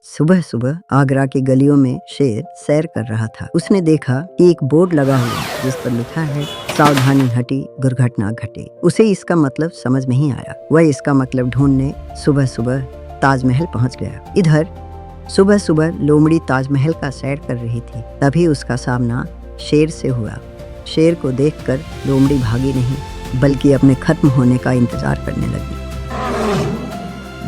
सुबह सुबह आगरा की गलियों में शेर सैर कर रहा था। उसने देखा कि एक बोर्ड लगा हुआ है जिस पर लिखा है सावधानी हटी दुर्घटना घटी। उसे इसका मतलब समझ नहीं आया। वह इसका मतलब ढूंढने सुबह सुबह ताजमहल पहुंच गया। इधर सुबह सुबह लोमड़ी ताजमहल का सैर कर रही थी। तभी उसका सामना शेर से हुआ। शेर को देखकर लोमड़ी भागी नहीं बल्कि अपने खत्म होने का इंतजार करने लगी।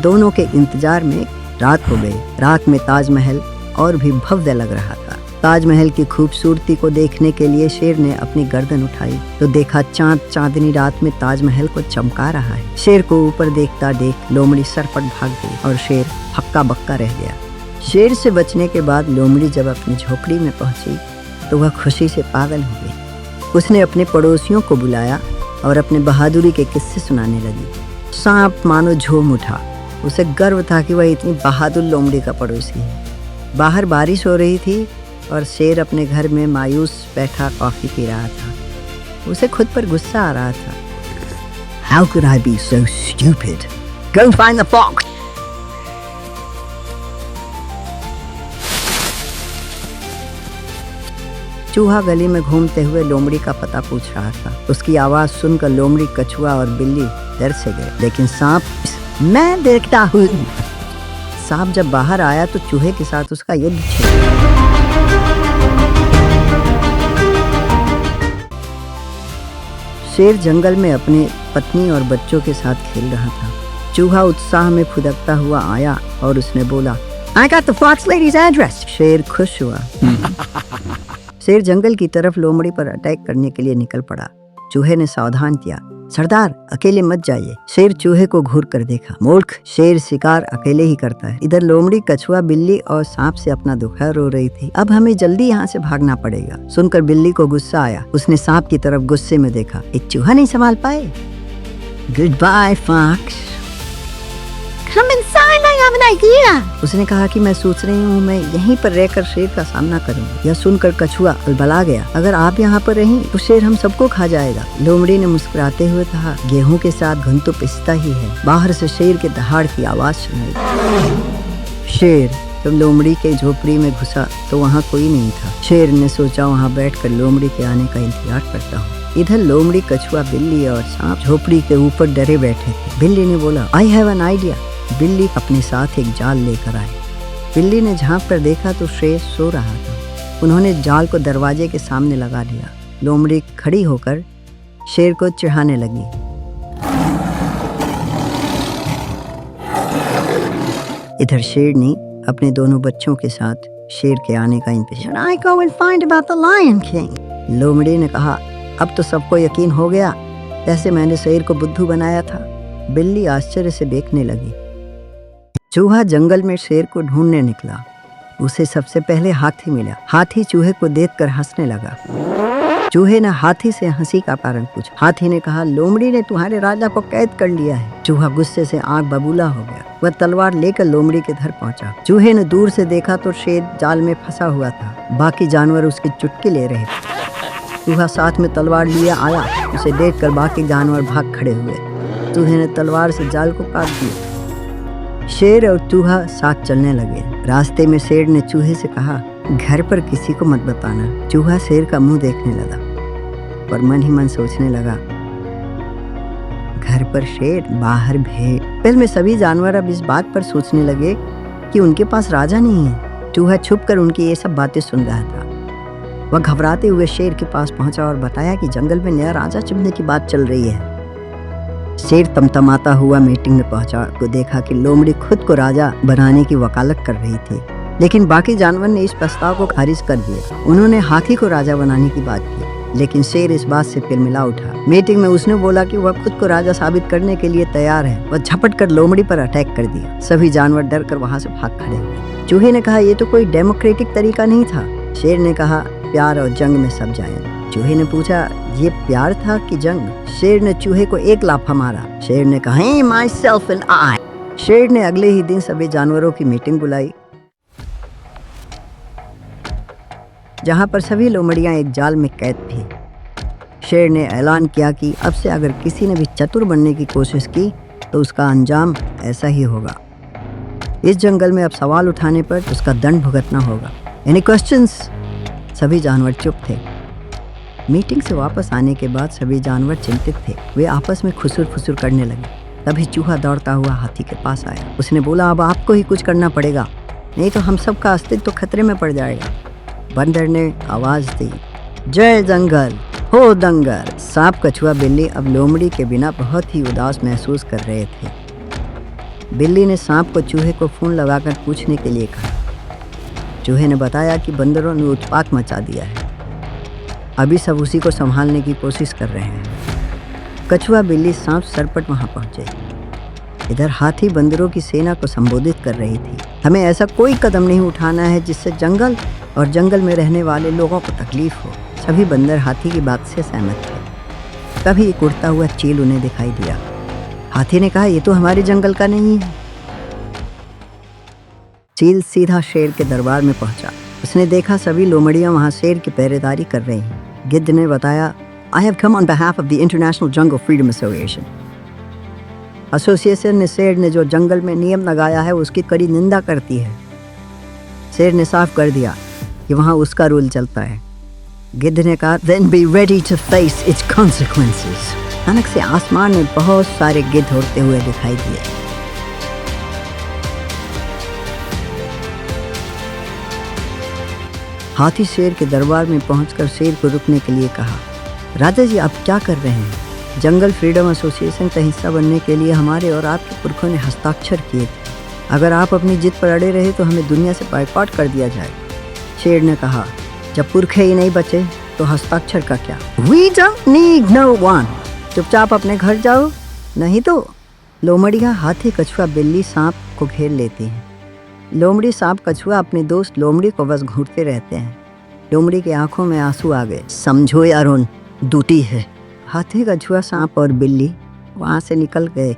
दोनों के इंतजार में रात हो गई। रात में ताजमहल और भी भव्य लग रहा था। ताजमहल की खूबसूरती को देखने के लिए शेर ने अपनी गर्दन उठाई तो देखा चांद चांदनी रात में ताजमहल को चमका रहा है। शेर को ऊपर देखता देख लोमड़ी सरपट भाग गई और शेर हक्का बक्का रह गया। शेर से बचने के बाद लोमड़ी जब अपनी झोपड़ी में पहुंची तो वह खुशी से पागल हो गई। उसने अपने पड़ोसियों को बुलाया और अपने बहादुरी के किस्से सुनाने लगी। सांप मानो झूम उठा। उसे गर्व था कि वह इतनी बहादुर लोमड़ी का पड़ोसी है। बाहर बारिश हो रही थी और शेर अपने घर में मायूस बैठा कॉफी पी रहा था। उसे खुद पर गुस्सा आ रहा था। How could I be so stupid? Go find the fox! चूहा गली में घूमते हुए लोमड़ी का पता पूछ रहा था। उसकी आवाज सुनकर लोमड़ी, कछुआ और बिल्ली डर से गए। लेकिन सांप, मैं देखता हूँ। सांप जब बाहर आया तो चूहे के साथ उसका युद्ध छिड़ गया। शेर जंगल में अपने पत्नी और बच्चों के साथ खेल रहा था। चूहा उत्साह में फुदकता हुआ आया और उसने बोला, I got the fox lady's address. शेर खुश हुआ। शेर जंगल की तरफ लोमड़ी पर अटैक करने के लिए निकल पड़ा। चूहे ने सावधान किया, सरदार अकेले मत जाइए। शेर चूहे को घूर कर देखा। मूर्ख, शेर शिकार अकेले ही करता है। इधर लोमड़ी, कछुआ, बिल्ली और सांप से अपना दुखड़ा रो रही थी। अब हमें जल्दी यहाँ से भागना पड़ेगा। सुनकर बिल्ली को गुस्सा आया। उसने सांप की तरफ गुस्से में देखा। एक चूहा नहीं संभाल पाए। Good bye fox. Come inside, I have an idea. उसने कहा कि मैं सोच रही हूँ मैं यहीं पर रहकर शेर का सामना करूँगी। यह सुनकर कछुआ अलबला गया। अगर आप यहाँ पर रहें तो शेर हम सबको खा जाएगा। लोमड़ी ने मुस्कुराते हुए कहा, गेहूं के साथ घुन तो पिसता ही है। बाहर से शेर के दहाड़ की आवाज सुनाई। शेर जब लोमड़ी के झोपड़ी में घुसा तो वहाँ कोई नहीं था। शेर ने सोचा वहाँ बैठकर लोमड़ी के आने का इंतजार करता हूँ। इधर लोमड़ी, कछुआ, बिल्ली और सांप झोपड़ी के ऊपर डरे बैठे थे। बिल्ली ने बोला, आई हैव एन आइडिया। बिल्ली अपने साथ एक जाल लेकर आए। बिल्ली ने झांक कर देखा तो शेर सो रहा था। उन्होंने जाल को दरवाजे के सामने लगा दिया। लोमड़ी खड़ी होकर शेर को चिढ़ाने लगी। इधर शेरनी अपने दोनों बच्चों के साथ शेर के आने का इंतजार। I go and find about the Lion King. लोमड़ी ने कहा, अब तो सबको यकीन हो गया जैसे मैंने शेर को बुद्धू बनाया था। बिल्ली आश्चर्य से देखने लगी। चूहा जंगल में शेर को ढूंढने निकला। उसे सबसे पहले हाथी मिला। हाथी चूहे को देखकर हंसने लगा। चूहे ने हाथी से हंसी का कारण पूछा। हाथी ने कहा, लोमड़ी ने तुम्हारे राजा को कैद कर लिया है। चूहा गुस्से से आंख बबूला हो गया। वह तलवार लेकर लोमड़ी के घर पहुंचा। चूहे ने दूर से देखा तो शेर जाल में फंसा हुआ था। बाकी जानवर उसकी चुटकी ले रहे थे। चूहा साथ में तलवार लिया आया। उसे देखकर बाकी जानवर भाग खड़े हुए। चूहे ने तलवार से जाल को काट दिया। शेर और चूहा साथ चलने लगे। रास्ते में शेर ने चूहे से कहा, घर पर किसी को मत बताना। चूहा शेर का मुंह देखने लगा और मन ही मन सोचने लगा, घर पर शेर, बाहर भेड़। पहले में सभी जानवर अब इस बात पर सोचने लगे कि उनके पास राजा नहीं है। चूहा छुपकर उनकी ये सब बातें सुन रहा था। वह घबराते हुए शेर के पास पहुंचा और बताया कि जंगल में नया राजा चुनने की बात चल रही है। शेर तमतमाता हुआ मीटिंग में पहुंचा तो देखा कि लोमड़ी खुद को राजा बनाने की वकालत कर रही थी। लेकिन बाकी जानवर ने इस प्रस्ताव को खारिज कर दिया। उन्होंने हाथी को राजा बनाने की बात की। लेकिन शेर इस बात से तिलमिला उठा। मीटिंग में उसने बोला कि वह खुद को राजा साबित करने के लिए तैयार है। वह झपट कर लोमड़ी पर अटैक कर दिया। सभी जानवर डर कर वहां से भाग खड़े हुए। चूहे ने कहा, ये तो कोई डेमोक्रेटिक तरीका नहीं था। शेर ने कहा, प्यार और जंग में सब जाए। चूहे ने पूछा, ये प्यार था कि जंग? शेर ने चूहे को एक लाफा मारा। शेर ने कहा, myself and I। शेर ने अगले ही दिन सभी जानवरों की मीटिंग बुलाई, जहां पर सभी लोमड़ियां एक जाल में कैद थी। शेर ने ऐलान किया कि अब से अगर किसी ने भी चतुर बनने की कोशिश की तो उसका अंजाम ऐसा ही होगा। इस जंगल में अब सवाल उठाने पर उसका दंड भुगतना होगा। Any questions? सभी जानवर चुप थे। मीटिंग से वापस आने के बाद सभी जानवर चिंतित थे। वे आपस में खुसुर फुसुर करने लगे। तभी चूहा दौड़ता हुआ हाथी के पास आया। उसने बोला, अब आपको ही कुछ करना पड़ेगा, नहीं तो हम सबका अस्तित्व तो खतरे में पड़ जाएगा। बंदर ने आवाज दी, जय जंगल हो दंगल। सांप, कछुआ, बिल्ली अब लोमड़ी के बिना बहुत ही उदास महसूस कर रहे थे। बिल्ली ने सांप को चूहे को फोन लगाकर पूछने के लिए कहा। चूहे ने बताया कि बंदरों ने उत्पात मचा दिया है, अभी सब उसी को संभालने की कोशिश कर रहे हैं। कछुआ, बिल्ली, सांप सरपट वहां पहुंचे। इधर हाथी बंदरों की सेना को संबोधित कर रही थी। हमें ऐसा कोई कदम नहीं उठाना है जिससे जंगल और जंगल में रहने वाले लोगों को तकलीफ हो। सभी बंदर हाथी की बात से सहमत थे। तभी एक उड़ता हुआ चील उन्हें दिखाई दिया। हाथी ने कहा, ये तो हमारे जंगल का नहीं है। चील सीधा शेर के दरबार में पहुंचा। उसने देखा सभी लोमड़ियां वहां शेर की पहरेदारी कर रही हैं। गिद्ध ने बताया, I have come on behalf of the International Jungle Freedom Association. Association ने शेर ने जो जंगल में नियम लगाया है उसकी कड़ी निंदा करती है। शेर ने साफ कर दिया कि वहां उसका रूल चलता है। गिद्ध ने कहा, Then be ready to face its consequences. अचानक से आसमान में बहुत सारे गिद्ध उड़ते हुए दिखाई दिए। हाथी शेर के दरबार में पहुंचकर शेर को रुकने के लिए कहा, राजा जी आप क्या कर रहे हैं? जंगल फ्रीडम एसोसिएशन का हिस्सा बनने के लिए हमारे और आपके पुरखों ने हस्ताक्षर किए थे। अगर आप अपनी जिद पर अड़े रहे तो हमें दुनिया से बाइकआउट कर दिया जाएगा। शेर ने कहा, जब पुरखे ही नहीं बचे तो हस्ताक्षर का क्या? We don't need no one. चुपचाप अपने घर जाओ, नहीं तो। लोमड़ियाँ हाथी, कछुआ, बिल्ली, सांप को घेर लेती हैं। लोमड़ी, सांप, कछुआ अपने दोस्त लोमड़ी को बस घूरते रहते हैं। लोमड़ी की आंखों में आंसू आ गए। समझो यारों, ड्यूटी है। हाथी, कछुआ, सांप और बिल्ली वहाँ से निकल गए।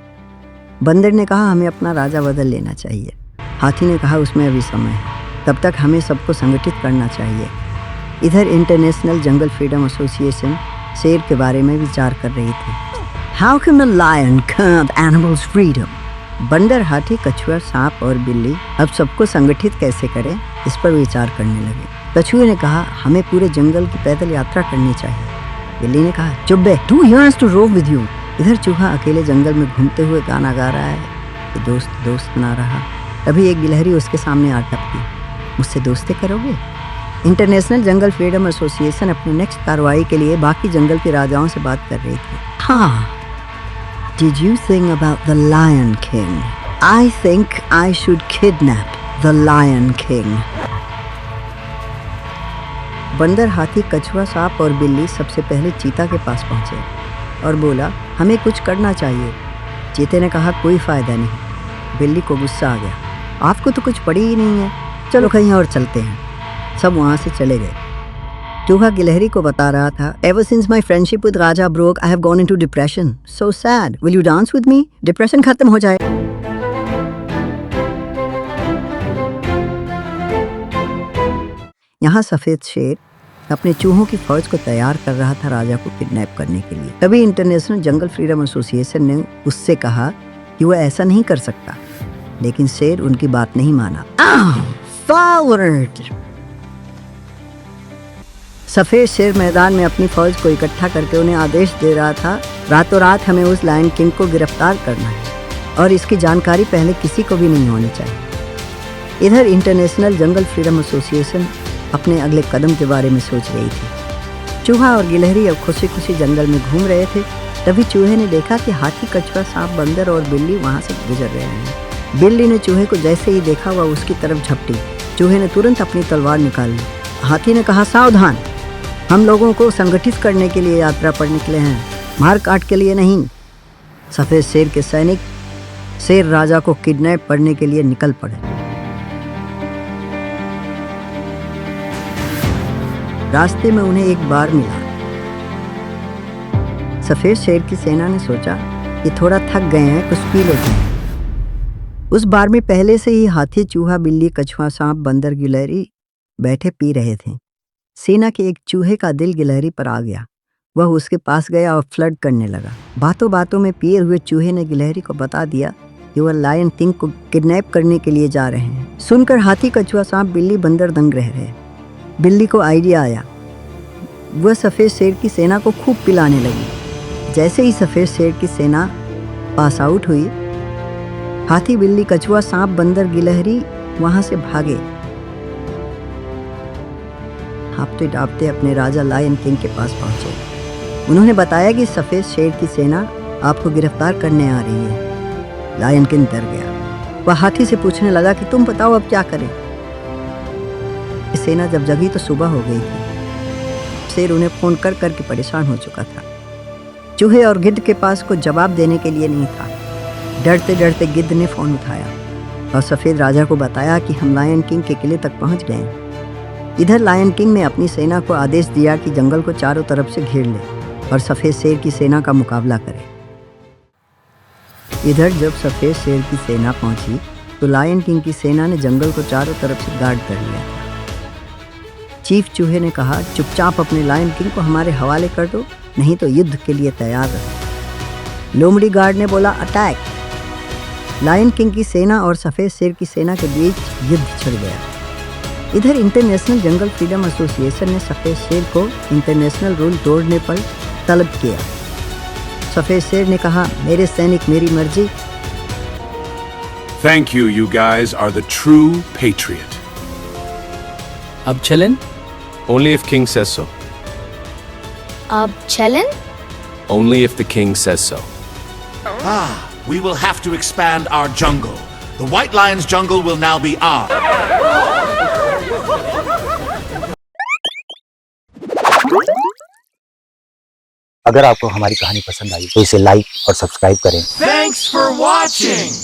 बंदर ने कहा, हमें अपना राजा बदल लेना चाहिए। हाथी ने कहा, उसमें अभी समय है, तब तक हमें सबको संगठित करना चाहिए। इधर इंटरनेशनल जंगल फ्रीडम एसोसिएशन शेर के बारे में विचार कर रही थी। How can a lion curb animals freedom? बंदर, हाथी, कछुआ, सांप और बिल्ली अब सबको संगठित कैसे करें, इस पर विचार करने लगे। कछुए ने कहा, हमें पूरे जंगल की पैदल यात्रा करनी चाहिए। बिल्ली ने कहा, चुप बे, 2 years to roam with you. इधर चूहा अकेले जंगल में घूमते हुए गाना गा रहा है कि दोस्त दोस्त बना रहा। तभी एक गिलहरी उसके सामने आ टपकी। मुझसे दोस्ती करोगे? इंटरनेशनल जंगल फ्रीडम एसोसिएशन अपनी नेक्स्ट कार्रवाई के लिए बाकी जंगल के राजाओं से बात कर रही थी। हाँ, Did you think about the Lion King? I think I should kidnap the Lion King. बंदर, हाथी, कछुआ, सांप और बिल्ली सबसे पहले चीता के पास पहुंचे और बोला, हमें कुछ करना चाहिए। चीते ने कहा, कोई फायदा नहीं। बिल्ली को गुस्सा आ गया, आपको तो कुछ पड़ी ही नहीं है, चलो कहीं और चलते हैं। सब वहां से चले गए। चूहा गिलहरी को बता रहा था, Ever since my friendship with Raja broke, I have gone into depression. So sad. Will you dance with me? Depression खत्म हो जाए। यहाँ सफेद शेर अपने चूहों की फौज को तैयार कर रहा था राजा को किडनैप करने के लिए। तभी इंटरनेशनल जंगल फ्रीडम एसोसिएशन ने उससे कहा कि वह ऐसा नहीं कर सकता, लेकिन शेर उनकी बात नहीं माना। Forward! सफेद शेर मैदान में अपनी फौज को इकट्ठा करके उन्हें आदेश दे रहा था, रातों रात हमें उस लायन किंग को गिरफ्तार करना है और इसकी जानकारी पहले किसी को भी नहीं होनी चाहिए। इधर इंटरनेशनल जंगल फ्रीडम एसोसिएशन अपने अगले कदम के बारे में सोच रही थी। चूहा और गिलहरी अब खुशी खुशी जंगल में घूम रहे थे। तभी चूहे ने देखा कि हाथी, कछुआ, सांप, बंदर और बिल्ली वहाँ से गुजर रहे हैं। बिल्ली ने चूहे को जैसे ही देखा वह उसकी तरफ झपटी। चूहे ने तुरंत अपनी तलवार निकाल ली। हाथी ने कहा, सावधान, हम लोगों को संगठित करने के लिए यात्रा पर निकले हैं, मार काट के लिए नहीं। सफेद शेर के सैनिक शेर राजा को किडनैप करने के लिए निकल पड़े। रास्ते में उन्हें एक बार मिला। सफेद शेर की सेना ने सोचा कि थोड़ा थक गए हैं, कुछ पी लेते हैं। उस बार में पहले से ही हाथी, चूहा, बिल्ली, कछुआ, सांप, बंदर, गिलहरी बैठे पी रहे थे। सेना के एक चूहे का दिल गिलहरी पर आ गया। वह उसके पास गया और फ्लर्ट करने लगा। बातों बातों में पिए हुए चूहे ने गिलहरी को बता दिया कि वह लायन किंग को किडनैप करने के लिए जा रहे हैं। सुनकर हाथी, कछुआ, सांप, बिल्ली, बंदर दंग रह रहे। बिल्ली को आइडिया आया। वह सफ़ेद शेर की सेना को खूब पिलाने लगी। जैसे ही सफ़ेद शेर की सेना पास आउट हुई, हाथी, बिल्ली, कछुआ, सांप, बंदर, गिलहरी वहां से भागे। हाँफते डांपते अपने राजा लायन किंग के पास पहुंचे। उन्होंने बताया कि सफ़ेद शेर की सेना आपको गिरफ्तार करने आ रही है। लायन किंग डर गया। वह हाथी से पूछने लगा कि तुम बताओ अब क्या करें। सेना जब जगी तो सुबह हो गई थी। शेर उन्हें फोन कर करके परेशान हो चुका था। चूहे और गिद्ध के पास कुछ जवाब देने के लिए नहीं था। डरते डरते गिद्ध ने फोन उठाया और सफ़ेद राजा को बताया कि हम लायन किंग के किले तक पहुंच गए। इधर लायन किंग ने अपनी सेना को आदेश दिया कि जंगल को चारों तरफ से घेर ले और सफ़ेद शेर की सेना का मुकाबला करे। इधर जब सफ़ेद शेर की सेना पहुंची तो लायन किंग की सेना ने जंगल को चारों तरफ से गार्ड कर लिया था। चीफ चूहे ने कहा, चुपचाप अपने लायन किंग को हमारे हवाले कर दो, नहीं तो युद्ध के लिए तैयार रहो। लोमड़ी गार्ड ने बोला, अटैक। लायन किंग की सेना और सफ़ेद शेर की सेना के बीच युद्ध छिड़ गया। इधर इंटरनेशनल जंगल फ्रीडम एसोसिएशन ने सफ़ेद शेर को इंटरनेशनल रूल तोड़ने पर तलब किया। सफ़ेद शेर ने कहा, मेरे सैनिक, मेरी मर्जी। Thank you, you guys are the true patriot. अब चलें? Only if king says so. अब चलें? Only if the king says so. We will have to expand our jungle. The White Lion's jungle will now be ours. अगर आपको हमारी कहानी पसंद आई तो इसे लाइक और सब्सक्राइब करें। Thanks for watching!